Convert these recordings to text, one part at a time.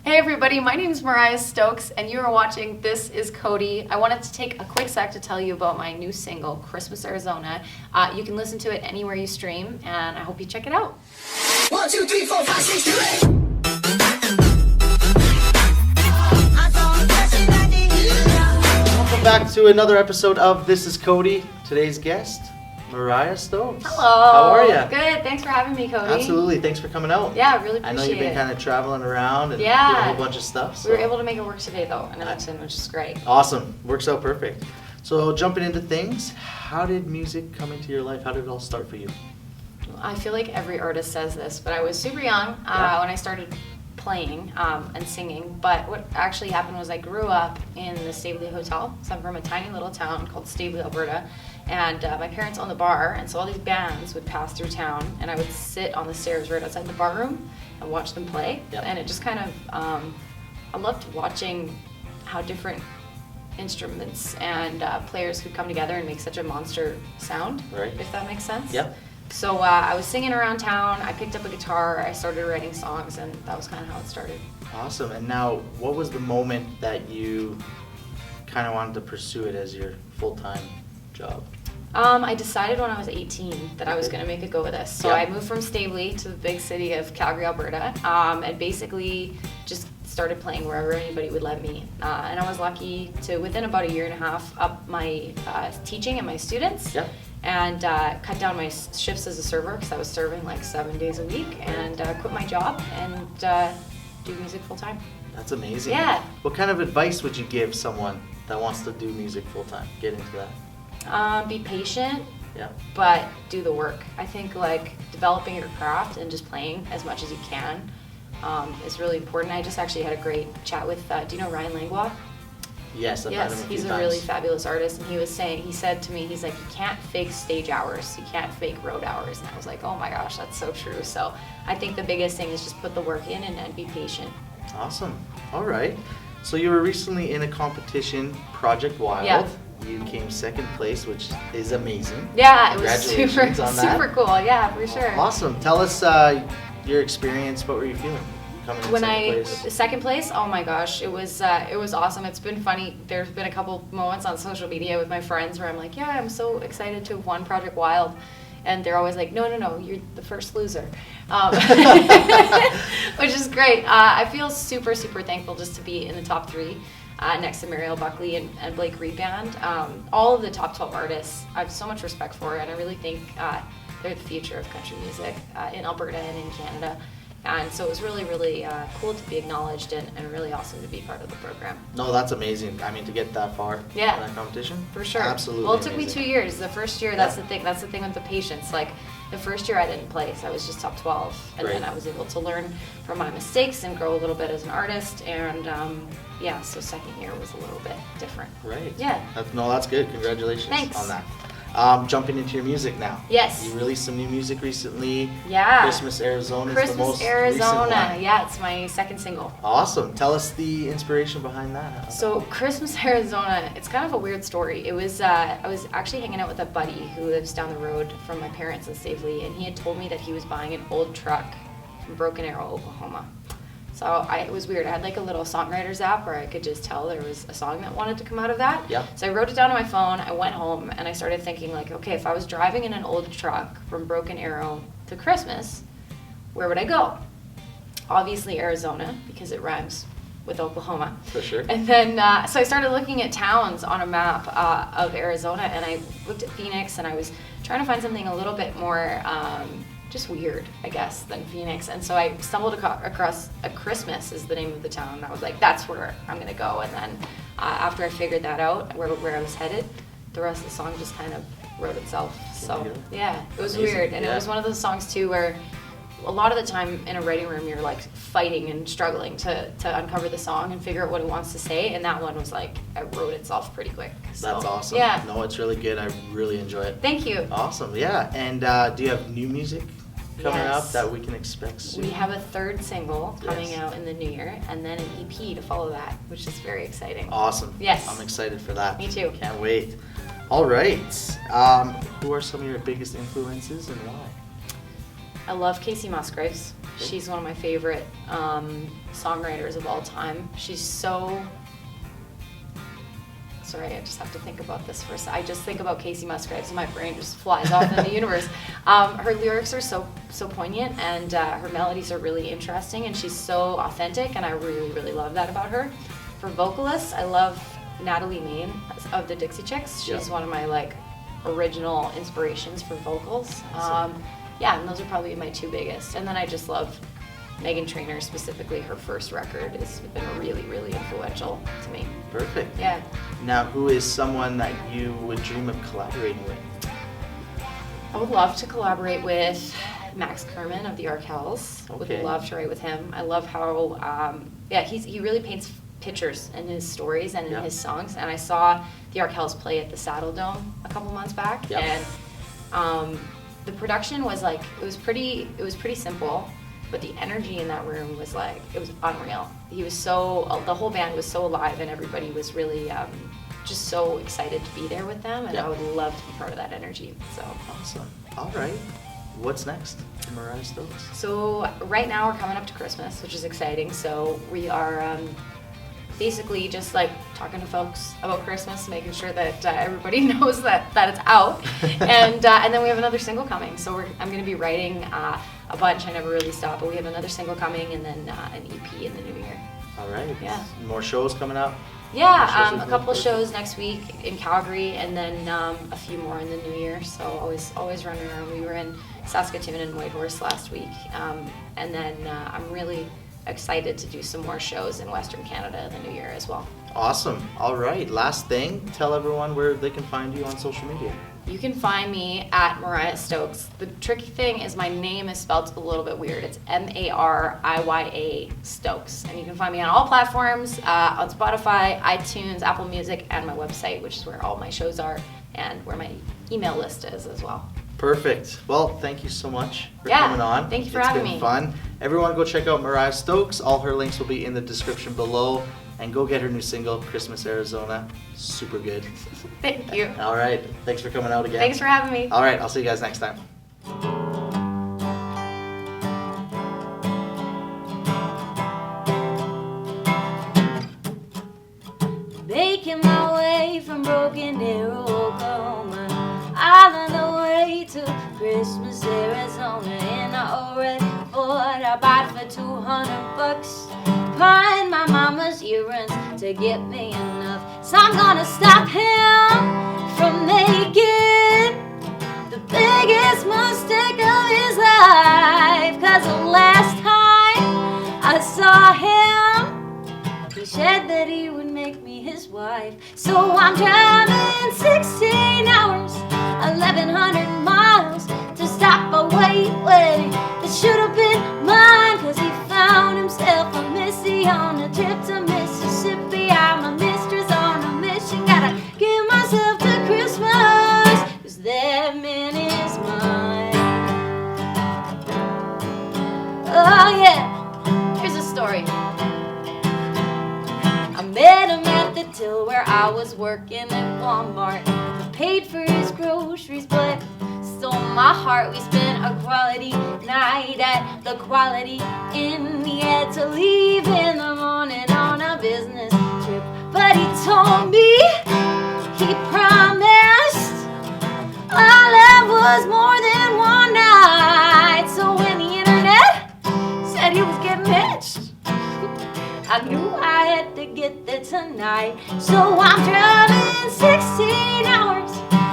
Hey everybody, my name is Mariya Stokes and you are watching This Is Cody. I wanted to take a quick sec to tell you about my new single, Christmas, Arizona. You can listen to it anywhere you stream and I hope you check it out. 1, 2, 3, 4, 5, 6, 7, 8. Welcome back to another episode of This Is Cody. Today's guest, Mariya Stokes. Hello. How are you? Good, thanks for having me, Cody. Absolutely, thanks for coming out. Yeah, really appreciate it. I know you've been kind of traveling around and Yeah. doing a whole bunch of stuff. So. We were able to make it work today though in Edmonton, which is great. Awesome, works out perfect. So jumping into things, how did music come into your life? How did it all start for you? I feel like every artist says this, but I was super young when I started playing and singing. But what actually happened was I grew up in the Staveley Hotel. So I'm from a tiny little town called Staveley, Alberta. And my parents owned the bar, and so all these bands would pass through town, and I would sit on the stairs right outside the bar room and watch them play. Yep. And it just kind of, I loved watching how different instruments and players could come together and make such a monster sound, Right. if that makes sense. Yep. So I was singing around town, I picked up a guitar, I started writing songs, and that was kind of how it started. Awesome. And now, what was the moment that you kind of wanted to pursue it as your full-time job? I decided when I was 18 that I was Okay. going to make a go of this. So Yeah. I moved from Staveley to the big city of Calgary, Alberta, and basically just started playing wherever anybody would let me. And I was lucky to, within about a year and a half, up my teaching and my students. Yeah. And cut down my shifts as a server because I was serving like 7 days a week, and quit my job and do music full time. That's amazing. Yeah. What kind of advice would you give someone that wants to do music full-time? Get into that. Be patient, Yeah. but do the work. I think like developing your craft and just playing as much as you can is really important. I just actually had a great chat with, do you know Ryan Langlois? Yes, I've had him a Yes, few he's a times. really fabulous artist, and he said to me, he's like, you can't fake stage hours, you can't fake road hours, and I was like, oh my gosh, that's so true. So I think the biggest thing is just put the work in and be patient. Awesome. All right. So you were recently in a competition, Project Wild. Yeah. You came second place, which is amazing. Yeah, it was Congratulations super, on that. super cool. Yeah, for sure. Awesome. Tell us your experience. What were you feeling coming in When second place? second place, oh my gosh, it was awesome. It's been funny. There's been a couple moments on social media with my friends where I'm like, yeah, I'm so excited to have won Project Wild. And they're always like, no, you're the first loser, which is great. I feel super, super thankful just to be in the top 3 next to Mariya Buckley and Blake Reband. All of the top 12 artists, I have so much respect for, and I really think they're the future of country music in Alberta and in Canada. And so it was really, really cool to be acknowledged and really awesome to be part of the program. No, that's amazing. I mean, to get that far Yeah. in that competition. For sure. Absolutely. Well, it took me amazing. 2 years. The first year, that's the thing. That's the thing with the patience. Like the first year, I didn't place. I was just top 12, and Great. then I was able to learn from my mistakes and grow a little bit as an artist. And so second year was a little bit different. Right. Yeah. That's good. Congratulations Thanks. on that. Jumping into your music now. Yes. You released some new music recently. Yeah. Christmas, Arizona is the most Christmas, Arizona. recent one. Yeah, it's my second single. Awesome. Tell us the inspiration behind that. So Christmas, Arizona, it's kind of a weird story. It was, I was actually hanging out with a buddy who lives down the road from my parents in Staveley, and he had told me that he was buying an old truck from Broken Arrow, Oklahoma. So it was weird. I had like a little songwriter's app where I could just tell there was a song that wanted to come out of that. Yep. So I wrote it down on my phone, I went home, and I started thinking like, okay, if I was driving in an old truck from Broken Arrow to Christmas, where would I go? Obviously Arizona, because it rhymes with Oklahoma. For sure. And then, so I started looking at towns on a map of Arizona, and I looked at Phoenix, and I was trying to find something a little bit more just weird, I guess, than Phoenix. And so I stumbled across A Christmas is the name of the town, and I was like, that's where I'm gonna go. And then after I figured that out, where I was headed, the rest of the song just kind of wrote itself. So yeah, it was Amazing. weird. And Yeah. it was one of those songs too where a lot of the time in a writing room you're like fighting and struggling to uncover the song and figure out what it wants to say, and that one was like, it wrote itself pretty quick. So, That's awesome. Yeah. No, it's really good. I really enjoy it. Thank you. Awesome. Yeah. And do you have new music coming Yes. up that we can expect soon? We have a third single coming Yes. out in the new year, and then an EP to follow that, which is very exciting. Awesome. Yes. I'm excited for that. Me too. Can't wait. All right. Who are some of your biggest influences and why? I love Casey Musgraves. She's one of my favorite songwriters of all time. She's so... Sorry, I just have to think about this for a second. I just think about Casey Musgraves and my brain just flies off in the universe. Her lyrics are so poignant, and her melodies are really interesting, and she's so authentic, and I really, really love that about her. For vocalists, I love Natalie Main of the Dixie Chicks. She's one of my like original inspirations for vocals. Yeah, and those are probably my two biggest. And then I just love Meghan Trainor, specifically her first record has been really, really influential to me. Perfect. Yeah. Now, who is someone that you would dream of collaborating with? I would love to collaborate with Max Kerman of the Arkells. Okay. Would love to write with him. I love how, he really paints pictures in his stories and in his songs. And I saw the Arkells play at the Saddle Dome a couple months back, and the production was like it was pretty simple. But the energy in that room was like, it was unreal. He was the whole band was so alive, and everybody was really just so excited to be there with them, and I would love to be part of that energy. So awesome. All right. What's next for Mariya Stokes? So right now we're coming up to Christmas, which is exciting. So we are basically just like talking to folks about Christmas, making sure that everybody knows that it's out, and then we have another single coming. So I'm going to be writing a bunch. I never really stop, but we have another single coming, and then an EP in the new year. All right. Yeah. More shows coming up? Yeah, a couple of shows next week in Calgary, and then a few more in the new year. So always running around. We were in Saskatoon and Whitehorse last week, and then I'm really excited to do some more shows in Western Canada in the new year as well. Awesome. All right. Last thing, tell everyone where they can find you on social media. You can find me at Mariya Stokes. The tricky thing is my name is spelled a little bit weird. It's Mariya Stokes. And you can find me on all platforms, on Spotify, iTunes, Apple Music, and my website, which is where all my shows are and where my email list is as well. Perfect. Well, thank you so much for coming on. Thank you for having me. It's been fun. Everyone go check out Mariya Stokes. All her links will be in the description below. And go get her new single, Christmas, Arizona. Super good. Thank you. All right. Thanks for coming out again. Thanks for having me. All right. I'll see you guys next time. Making my way from Broken Arrow, Oklahoma, all the way to Christmas, Arizona, and I already bought a bite for $200. Buying my mama's earrings to get me enough, so I'm gonna stop him from making the biggest mistake of his life. 'Cause the last time I saw him, he said that he would make me his wife. So I'm driving 16 hours, 1,100 miles to stop a white wedding that should have been mine. 'Cause he found himself a missy on a trip to Mississippi. I'm a mistress on a mission, gotta give myself to Christmas, 'cause that man is mine. Oh yeah, here's a story. I met him at the till where I was working at Walmart. I paid for his groceries, but stole my heart. We spent a quality night at the Quality Inn. He had to leave in the morning on a business trip, but he told me he promised our love was more than one night. So when the internet said he was getting hitched, I knew I had to get there tonight. So I'm driving 16 hours,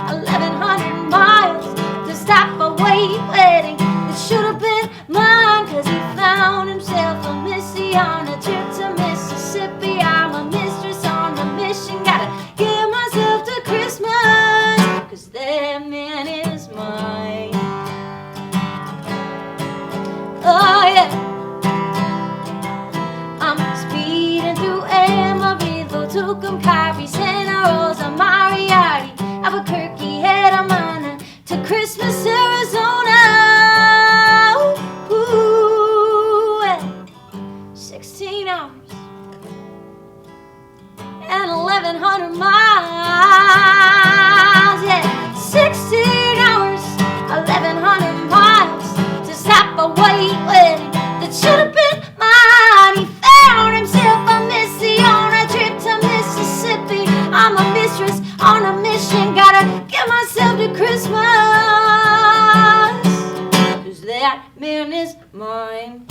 1,100 miles to stop a white wedding that should have been mine. 'Cause he found himself a missy on a trip to Mississippi. I'm a mistress on a mission, gotta give myself to Christmas, 'cause that man is mine. Oh yeah, I'm speeding through Amarillo, Tucumcari, Santa Rosa, Mariya, Albuquerque, Hermana, to Christmas, Arizona. Ooh, 16 hours and 1,100 miles. Yeah, 16 hours, 1,100 miles to stop get myself to Christmas, 'cause that man is mine.